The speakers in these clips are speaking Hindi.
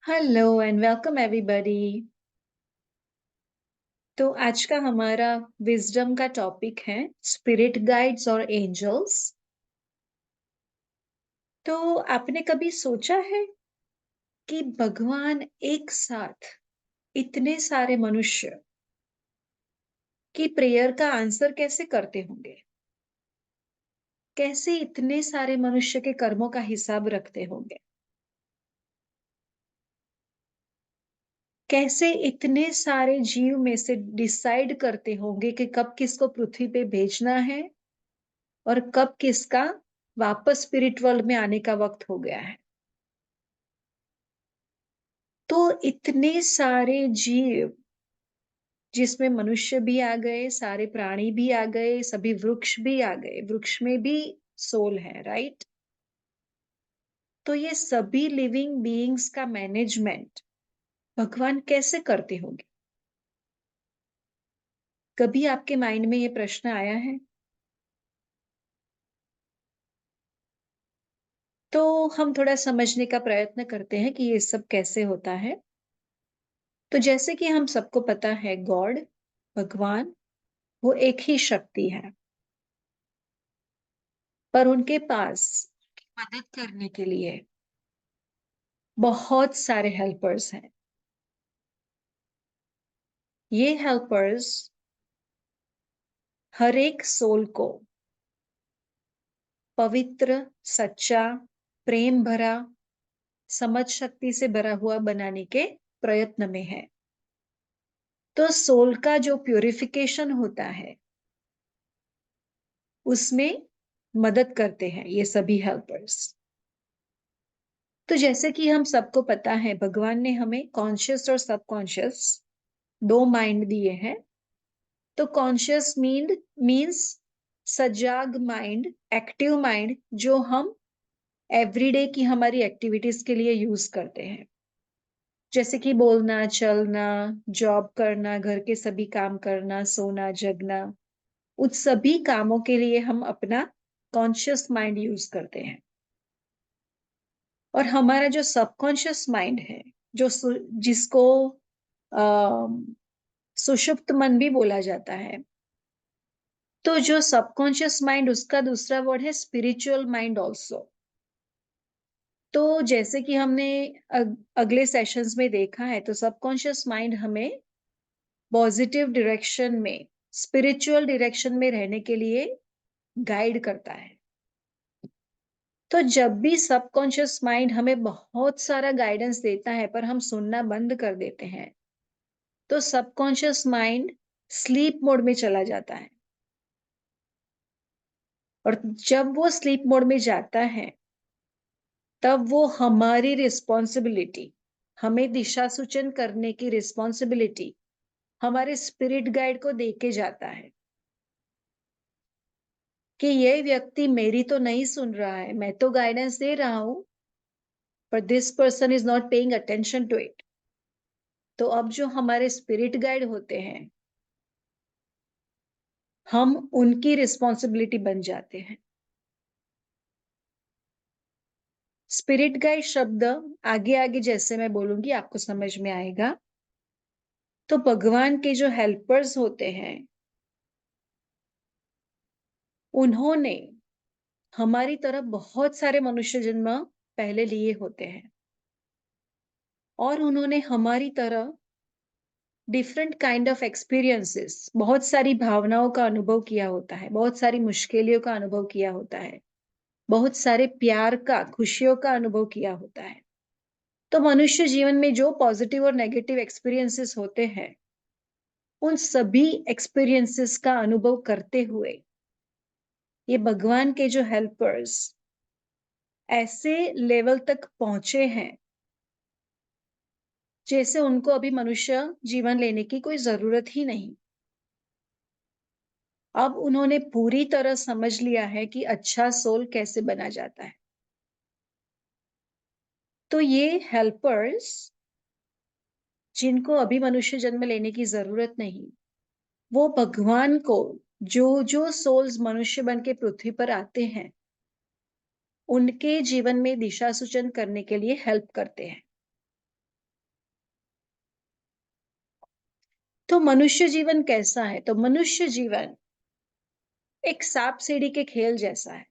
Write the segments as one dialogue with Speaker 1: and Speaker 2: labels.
Speaker 1: Hello and welcome everybody. तो आज का हमारा विजडम का टॉपिक है स्पिरिट गाइड्स और एंजल्स। तो आपने कभी सोचा है कि भगवान एक साथ इतने सारे मनुष्य की प्रेयर का आंसर कैसे करते होंगे? कैसे इतने सारे मनुष्य के कर्मों का हिसाब रखते होंगे? कैसे इतने सारे जीव में से डिसाइड करते होंगे कि कब किसको पृथ्वी पे भेजना है और कब किसका वापस स्पिरिट वर्ल्ड में आने का वक्त हो गया है? तो इतने सारे जीव, जिसमें मनुष्य भी आ गए, सारे प्राणी भी आ गए, सभी वृक्ष भी आ गए, वृक्ष में भी सोल है, राइट? तो ये सभी लिविंग बीइंग्स का मैनेजमेंट भगवान कैसे करते होंगे? कभी आपके माइंड में ये प्रश्न आया है? तो हम थोड़ा समझने का प्रयत्न करते हैं कि ये सब कैसे होता है। तो जैसे कि हम सबको पता है, गॉड, भगवान, वो एक ही शक्ति है, पर उनके पास मदद करने के लिए बहुत सारे हेल्पर्स हैं। ये हेल्पर्स हर एक सोल को पवित्र, सच्चा, प्रेम भरा, समझ शक्ति से भरा हुआ बनाने के प्रयत्न में है। तो सोल का जो प्यूरिफिकेशन होता है, उसमें मदद करते हैं ये सभी हेल्पर्स। तो जैसे कि हम सबको पता है, भगवान ने हमें कॉन्शियस और सबकॉन्शियस दो माइंड दिए हैं। तो कॉन्शियस मीन्स सजाग माइंड, एक्टिव माइंड, जो हम एवरीडे की हमारी एक्टिविटीज के लिए यूज करते हैं, जैसे कि बोलना, चलना, जॉब करना, घर के सभी काम करना, सोना, जगना, उन सभी कामों के लिए हम अपना कॉन्शियस माइंड यूज करते हैं। और हमारा जो सबकॉन्शियस माइंड है, जो जिसको सुषुप्त मन भी बोला जाता है, तो जो सबकॉन्शियस माइंड, उसका दूसरा वर्ड है स्पिरिचुअल माइंड ऑल्सो। तो जैसे कि हमने अगले सेशंस में देखा है, तो सबकॉन्शियस माइंड हमें पॉजिटिव डायरेक्शन में, स्पिरिचुअल डायरेक्शन में रहने के लिए गाइड करता है। तो जब भी सबकॉन्शियस माइंड हमें बहुत सारा गाइडेंस देता है पर हम सुनना बंद कर देते हैं, तो सबकॉन्शियस माइंड स्लीप मोड में चला जाता है। और जब वो स्लीप मोड में जाता है, तब वो हमारी रिस्पॉन्सिबिलिटी, हमें दिशा सूचन करने की रिस्पॉन्सिबिलिटी हमारे स्पिरिट गाइड को दे के जाता है कि ये व्यक्ति मेरी तो नहीं सुन रहा है, मैं तो गाइडेंस दे रहा हूं, पर this person is not paying attention to it. तो अब जो हमारे स्पिरिट गाइड होते हैं, हम उनकी रिस्पॉन्सिबिलिटी बन जाते हैं। स्पिरिट गाइड शब्द आगे आगे जैसे मैं बोलूंगी आपको समझ में आएगा। तो भगवान के जो हेल्पर्स होते हैं, उन्होंने हमारी तरह बहुत सारे मनुष्य जन्म पहले लिए होते हैं, और उन्होंने हमारी तरह डिफरेंट काइंड ऑफ एक्सपीरियंसेस, बहुत सारी भावनाओं का अनुभव किया होता है, बहुत सारी मुश्किलों का अनुभव किया होता है, बहुत सारे प्यार का, खुशियों का अनुभव किया होता है। तो मनुष्य जीवन में जो पॉजिटिव और नेगेटिव एक्सपीरियंसेस होते हैं, उन सभी एक्सपीरियंसेस का अनुभव करते हुए ये भगवान के जो हेल्पर्स ऐसे लेवल तक पहुंचे हैं, जैसे उनको अभी मनुष्य जीवन लेने की कोई जरूरत ही नहीं। अब उन्होंने पूरी तरह समझ लिया है कि अच्छा सोल कैसे बना जाता है। तो ये हेल्पर्स, जिनको अभी मनुष्य जन्म लेने की जरूरत नहीं, वो भगवान को, जो जो सोल्स मनुष्य बन के पृथ्वी पर आते हैं, उनके जीवन में दिशा सूचन करने के लिए हेल्प करते हैं। तो मनुष्य जीवन कैसा है? तो मनुष्य जीवन एक सांप सीढ़ी के खेल जैसा है।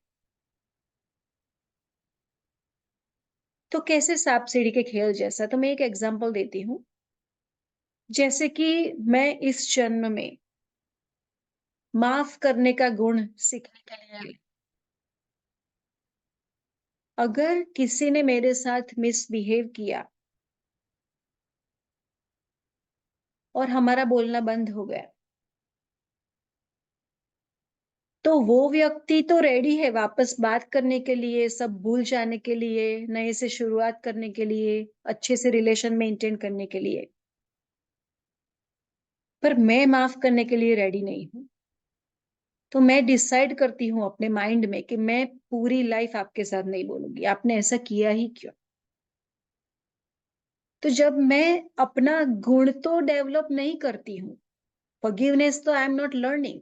Speaker 1: तो कैसे सांप सीढ़ी के खेल जैसा? तो मैं एक एग्जांपल देती हूँ। जैसे कि मैं इस जन्म में माफ करने का गुण सीखने के लिए आई। अगर किसी ने मेरे साथ मिसबिहेव किया और हमारा बोलना बंद हो गया, तो वो व्यक्ति तो रेडी है वापस बात करने के लिए, सब भूल जाने के लिए, नए से शुरुआत करने के लिए, अच्छे से रिलेशन मेंटेन करने के लिए। पर मैं माफ करने के लिए रेडी नहीं हूँ। तो मैं डिसाइड करती हूँ अपने माइंड में कि मैं पूरी लाइफ आपके साथ नहीं बोलूंगी। आपने ऐसा किया ही क्यों? तो जब मैं अपना गुण तो डेवलप नहीं करती हूँ, फॉरगिवनेस तो I am not learning,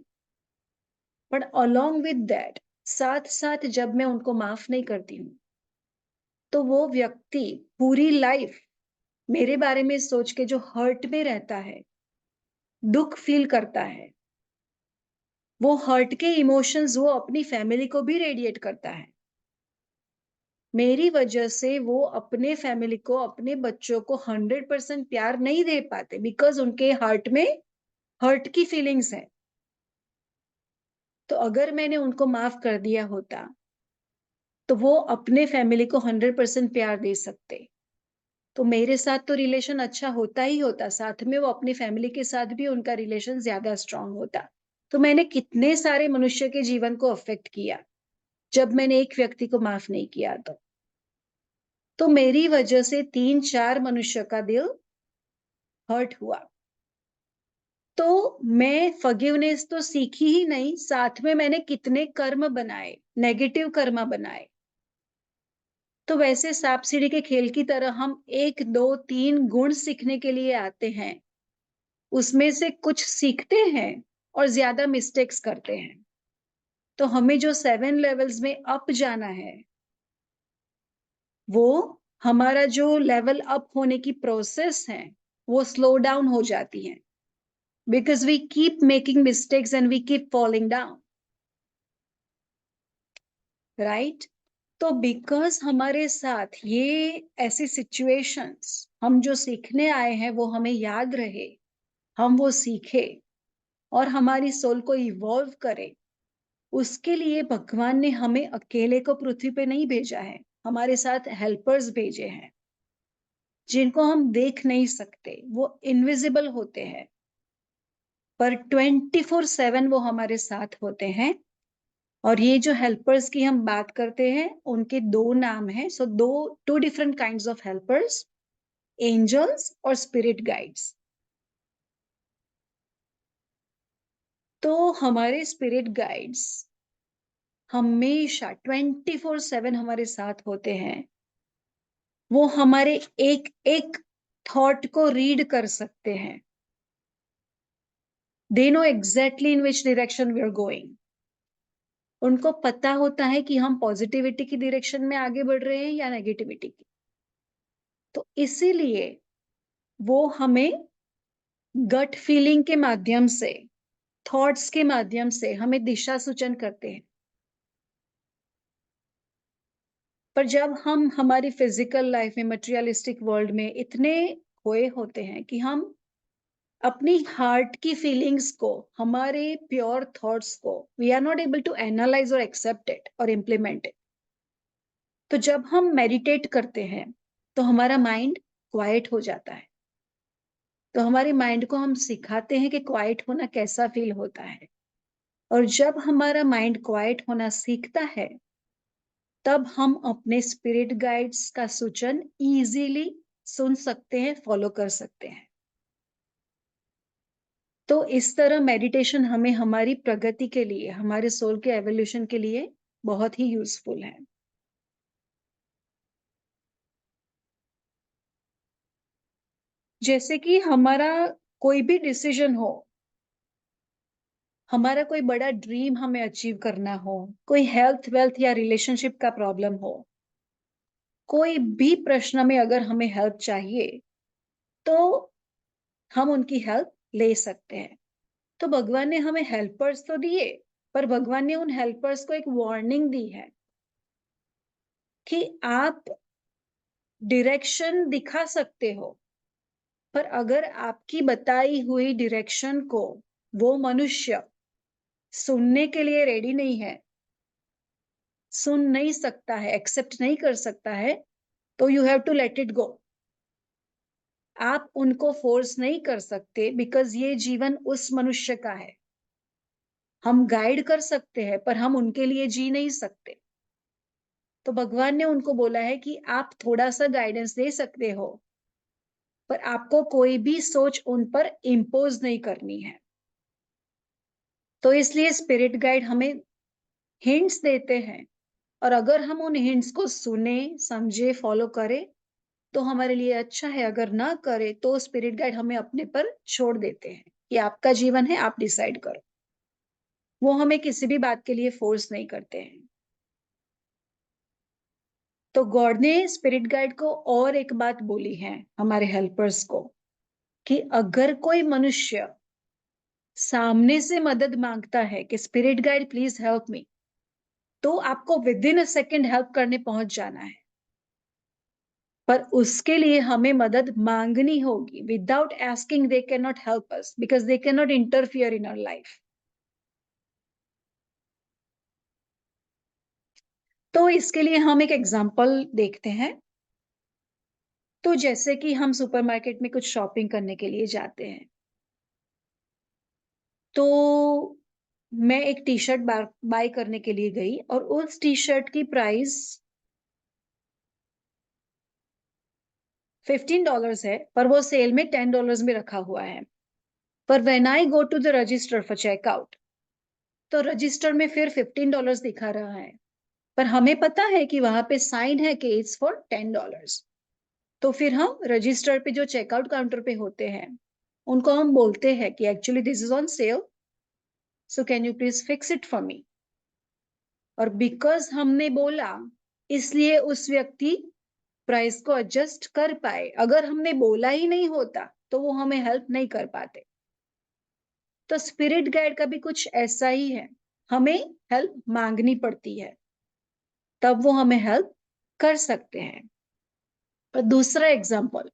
Speaker 1: but along with that, साथ साथ जब मैं उनको माफ नहीं करती हूँ, तो वो व्यक्ति पूरी लाइफ मेरे बारे में सोच के जो हर्ट में रहता है, दुख फील करता है, वो हर्ट के इमोशंस वो अपनी फैमिली को भी रेडिएट करता है। मेरी वजह से वो अपने फैमिली को, अपने बच्चों को 100% प्यार नहीं दे पाते, बिकॉज उनके हार्ट में हर्ट की फीलिंग्स है। तो अगर मैंने उनको माफ कर दिया होता, तो वो अपने फैमिली को 100% प्यार दे सकते। तो मेरे साथ तो रिलेशन अच्छा होता ही होता, साथ में वो अपनी फैमिली के साथ भी उनका रिलेशन ज्यादा स्ट्रांग होता। तो मैंने कितने सारे मनुष्य के जीवन को अफेक्ट किया जब मैंने एक व्यक्ति को माफ नहीं किया। तो मेरी वजह से 3-4 मनुष्य का दिल हर्ट हुआ। तो मैं फॉरगिवनेस तो सीखी ही नहीं, साथ में मैंने कितने कर्म बनाए, नेगेटिव कर्म बनाए। तो वैसे सांप सीढ़ी के खेल की तरह हम 1, 2, 3 गुण सीखने के लिए आते हैं। उसमें से कुछ सीखते हैं और ज्यादा मिस्टेक्स करते हैं। तो हमें जो 7 लेवल्स में अप जाना है, वो हमारा जो लेवल अप होने की प्रोसेस है, वो स्लो डाउन हो जाती है, because we keep making mistakes and we keep falling down, right? तो बिकॉज हमारे साथ ये ऐसी सिचुएशंस, हम जो सीखने आए हैं वो हमें याद रहे, हम वो सीखे और हमारी सोल को इवॉल्व करे, उसके लिए भगवान ने हमें अकेले को पृथ्वी पे नहीं भेजा है। हमारे साथ हेल्पर्स भेजे हैं, जिनको हम देख नहीं सकते, वो इनविजिबल होते हैं, पर 24/7 वो हमारे साथ होते हैं। और ये जो हेल्पर्स की हम बात करते हैं, उनके 2 नाम हैं। So two different kinds of helpers, angels और स्पिरिट गाइड्स। तो हमारे स्पिरिट गाइड्स हमेशा 24/7 हमारे साथ होते हैं। वो हमारे एक एक थॉट को रीड कर सकते हैं। They know exactly in which direction we are going. उनको पता होता है कि हम पॉजिटिविटी की डायरेक्शन में आगे बढ़ रहे हैं या नेगेटिविटी की। तो इसीलिए वो हमें गट फीलिंग के माध्यम से, थॉट्स के माध्यम से हमें दिशा सूचन करते हैं। पर जब हम हमारी फिजिकल लाइफ में, मटेरियलिस्टिक वर्ल्ड में इतने खोए होते हैं कि हम अपनी हार्ट की फीलिंग्स को, हमारे प्योर थॉट्स को, we are not able to analyse और एक्सेप्ट इट और इम्प्लीमेंट इट। तो जब हम मेडिटेट करते हैं, तो हमारा माइंड क्वाइट हो जाता है। तो हमारे माइंड को हम सिखाते हैं कि क्वाइट होना कैसा फील होता है। और जब हमारा माइंड क्वाइट होना सीखता है, तब हम अपने स्पिरिट गाइड्स का सूचन इजीली सुन सकते हैं, फॉलो कर सकते हैं। तो इस तरह मेडिटेशन हमें हमारी प्रगति के लिए, हमारे सोल के एवोल्यूशन के लिए बहुत ही यूजफुल है। जैसे कि हमारा कोई भी डिसीजन हो, हमारा कोई बड़ा ड्रीम हमें अचीव करना हो, कोई हेल्थ वेल्थ या रिलेशनशिप का प्रॉब्लम हो, कोई भी प्रश्न में अगर हमें हेल्प चाहिए, तो हम उनकी हेल्प ले सकते हैं। तो भगवान ने हमें हेल्पर्स तो दिए, पर भगवान ने उन हेल्पर्स को एक वार्निंग दी है कि आप डायरेक्शन दिखा सकते हो, पर अगर आपकी बताई हुई डायरेक्शन को वो मनुष्य सुनने के लिए रेडी नहीं है, सुन नहीं सकता है, एक्सेप्ट नहीं कर सकता है, तो you have to let it go. आप उनको फोर्स नहीं कर सकते, बिकॉज ये जीवन उस मनुष्य का है। हम गाइड कर सकते हैं, पर हम उनके लिए जी नहीं सकते। तो भगवान ने उनको बोला है कि आप थोड़ा सा गाइडेंस दे सकते हो, पर आपको कोई भी सोच उन पर इम्पोज नहीं करनी है। तो इसलिए स्पिरिट गाइड हमें हिंट्स देते हैं, और अगर हम उन हिंट्स को सुने, समझे, फॉलो करें तो हमारे लिए अच्छा है। अगर ना करे तो स्पिरिट गाइड हमें अपने पर छोड़ देते हैं कि आपका जीवन है, आप डिसाइड करो। वो हमें किसी भी बात के लिए फोर्स नहीं करते हैं। तो गॉड ने स्पिरिट गाइड को और एक बात बोली है हमारे हेल्पर्स को, कि अगर कोई मनुष्य सामने से मदद मांगता है कि spirit guide please help me, तो आपको with in a second help करने पहुंच जाना है। पर उसके लिए हमें मदद मांगनी होगी। Without asking they can not help us, because they can not interfere in our life. तो इसके लिए हम एक एग्जाम्पल देखते हैं। तो जैसे कि हम सुपरमार्केट में कुछ शॉपिंग करने के लिए जाते हैं, तो मैं एक टी शर्ट बाय करने के लिए गई, और उस टी शर्ट की प्राइस $15 है, पर वो सेल में $10 में रखा हुआ है। पर when I go to the register for checkout, तो रजिस्टर में फिर $15 दिखा रहा है, पर हमें पता है कि वहां पे साइन है कि इट्स फॉर $10। तो फिर हम रजिस्टर पे जो चेकआउट काउंटर पे होते हैं, उनको हम बोलते हैं कि actually this is on sale, so can you please fix it for me. और बिकॉज हमने बोला, इसलिए उस व्यक्ति प्राइस को एडजस्ट कर पाए। अगर हमने बोला ही नहीं होता तो वो हमें हेल्प नहीं कर पाते। तो स्पिरिट गाइड का भी कुछ ऐसा ही है, हमें हेल्प मांगनी पड़ती है, तब वो हमें हेल्प कर सकते हैं। और दूसरा एग्जाम्पल,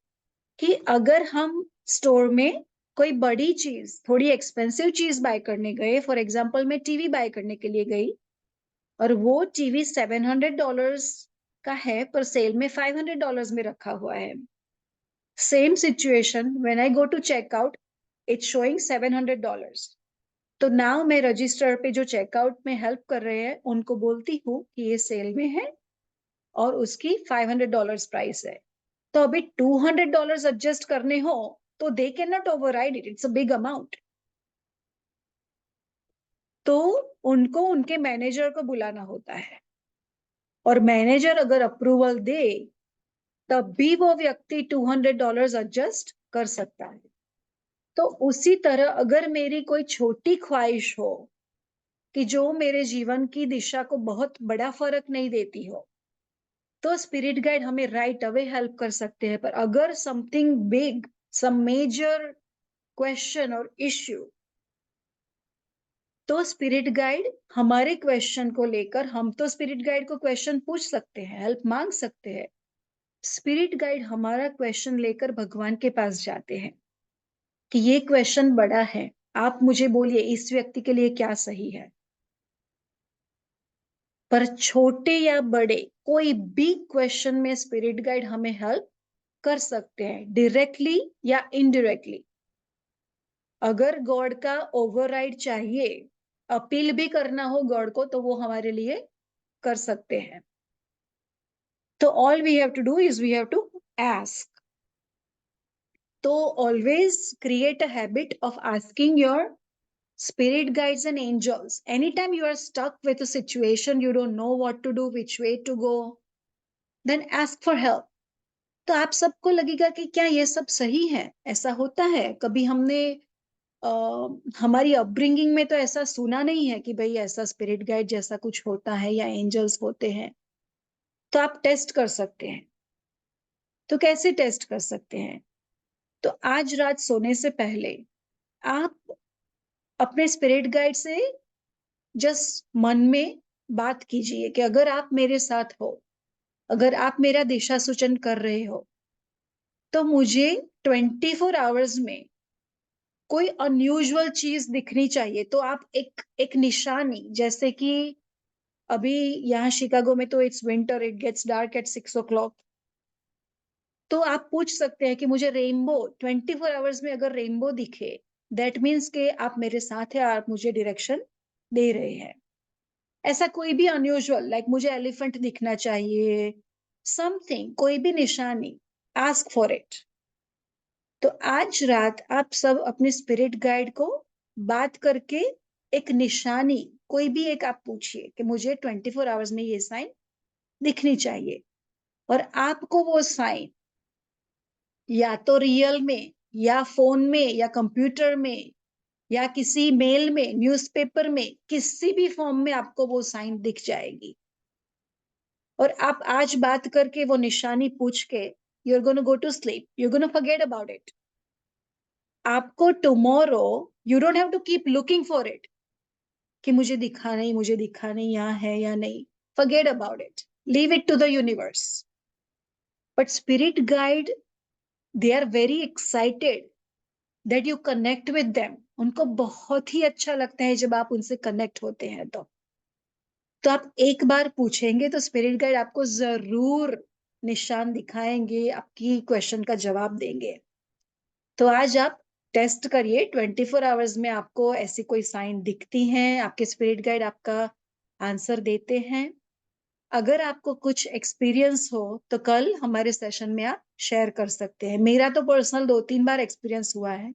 Speaker 1: कि अगर हम स्टोर में कोई बड़ी चीज, थोड़ी एक्सपेंसिव चीज बाय करने गए, फॉर एग्जाम्पल मैं टीवी बाय करने के लिए गई, और वो टीवी $700 का है, पर सेल में $500 में रखा हुआ है। Same situation, when I go to checkout, it's showing $700। तो नाउ मैं रजिस्टर पे जो चेकआउट में हेल्प कर रहे हैं उनको बोलती हूँ कि ये सेल में है और उसकी $500 प्राइस है। तो अभी $200 एडजस्ट करने हो तो दे can not override it, it's a big amount. तो उनको उनके मैनेजर को बुलाना होता है, और मैनेजर अगर अप्रूवल दे तब भी वो व्यक्ति $200 एडजस्ट कर सकता है। तो उसी तरह अगर मेरी कोई छोटी ख्वाहिश हो कि जो मेरे जीवन की दिशा को बहुत बड़ा फर्क नहीं देती हो, तो स्पिरिट गाइड हमें राइट अवे हेल्प कर सकते हैं। पर अगर something big, some major question और इश्यू, तो स्पिरिट गाइड हमारे क्वेश्चन को लेकर, हम तो स्पिरिट गाइड को क्वेश्चन पूछ सकते हैं, हेल्प मांग सकते हैं। स्पिरिट गाइड हमारा क्वेश्चन लेकर भगवान के पास जाते हैं कि ये क्वेश्चन बड़ा है, आप मुझे बोलिए इस व्यक्ति के लिए क्या सही है। पर छोटे या बड़े कोई भी क्वेश्चन में स्पिरिट गाइड हमें हेल्प कर सकते हैं, डायरेक्टली या इनडायरेक्टली। अगर गॉड का ओवरराइड चाहिए, अपील भी करना हो गॉड को, तो वो हमारे लिए कर सकते हैं। तो all we have to do is we have to ask. तो always create a habit of asking your spirit guides and angels anytime you are stuck with a situation, you don't know what to do, which way to go, then ask for help. तो आप सबको लगेगा कि क्या ये सब सही है, ऐसा होता है कभी? हमने हमारी अपब्रिंगिंग में तो ऐसा सुना नहीं है कि भाई ऐसा स्पिरिट गाइड जैसा कुछ होता है या एंजल्स होते हैं। तो आप टेस्ट कर सकते हैं। तो कैसे टेस्ट कर सकते हैं? तो आज रात सोने से पहले आप अपने स्पिरिट गाइड से जस्ट मन में बात कीजिए कि अगर आप मेरे साथ हो, अगर आप मेरा दिशा सूचन कर रहे हो, तो मुझे 24 आवर्स में कोई अनयूजुअल चीज दिखनी चाहिए। तो आप एक निशानी, जैसे कि अभी यहाँ शिकागो में तो it's winter, it gets dark at 6 o'clock, तो आप पूछ सकते हैं कि मुझे रेनबो 24 आवर्स में अगर रेनबो दिखे, दैट मीन्स के आप मेरे साथ हैं, आप मुझे डायरेक्शन दे रहे हैं। ऐसा कोई भी अनयूजुअल, लाइक मुझे एलिफेंट दिखना चाहिए, समथिंग, कोई भी निशानी, आस्क फॉर इट। तो आज रात आप सब अपने स्पिरिट गाइड को बात करके एक निशानी, कोई भी एक आप पूछिए कि मुझे 24 आवर्स में ये साइन दिखनी चाहिए, और आपको वो साइन या तो रियल में, या फोन में, या कंप्यूटर में, या किसी मेल में, न्यूज़पेपर में, किसी भी फॉर्म में आपको वो साइन दिख जाएगी। और आप आज बात करके वो निशानी पूछ के you're going to go to sleep, you're going to forget about it। आपको tomorrow you don't have to keep looking for it कि मुझे दिखा नहीं, मुझे दिखा नहीं, यहाँ है या नहीं। forget about it, leave it to the universe। but spirit guide, they are very excited that you connect with them। उनको बहुत ही अच्छा लगता है जब आप उनसे कनेक्ट होते हैं। तो आप एक बार पूछेंगे तो स्पिरिट गाइड आपको जरूर निशान दिखाएंगे, आपकी क्वेश्चन का जवाब देंगे। तो आज आप टेस्ट करिए, 24 आवर्स में आपको ऐसी कोई साइन दिखती हैं, आपके स्पिरिट गाइड आपका आंसर देते हैं। अगर आपको कुछ एक्सपीरियंस हो तो कल हमारे सेशन में आप शेयर कर सकते हैं। मेरा तो पर्सनल 2-3 बार एक्सपीरियंस हुआ है,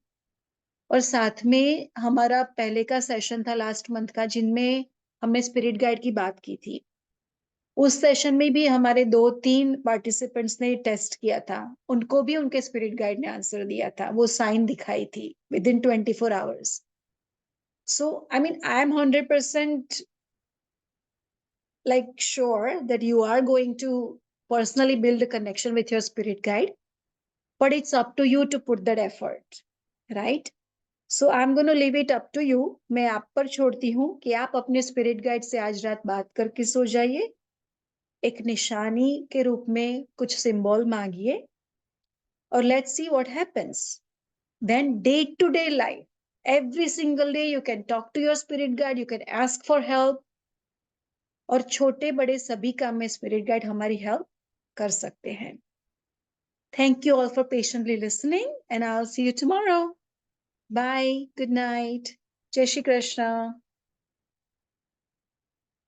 Speaker 1: और साथ में हमारा पहले का सेशन था लास्ट मंथ का, जिनमें हमने स्पिरिट गाइड की बात की थी। उस सेशन में भी हमारे 2-3 पार्टिसिपेंट्स ने टेस्ट किया था, उनको भी उनके स्पिरिट गाइड ने आंसर दिया था, वो साइन दिखाई थी with in 24 hours. So I mean I am 100% like sure that you are going to personally build a connection with your spirit guide, but it's up to you to put that effort, right? So I'm going to leave it up to you। मैं आप पर छोड़ती हूँ कि आप अपने स्पिरिट गाइड से आज रात बात करके सो जाइए, एक निशानी के रूप में कुछ सिंबल मांगिए, और let's see what happens. Then day to day life, every single day you can talk to your spirit guide, you can ask for help, और छोटे बड़े सभी काम में स्पिरिट गाइड हमारी हेल्प कर सकते हैं। Thank you all for patiently listening, and I will see you tomorrow. Bye, good night, जय श्री कृष्णा।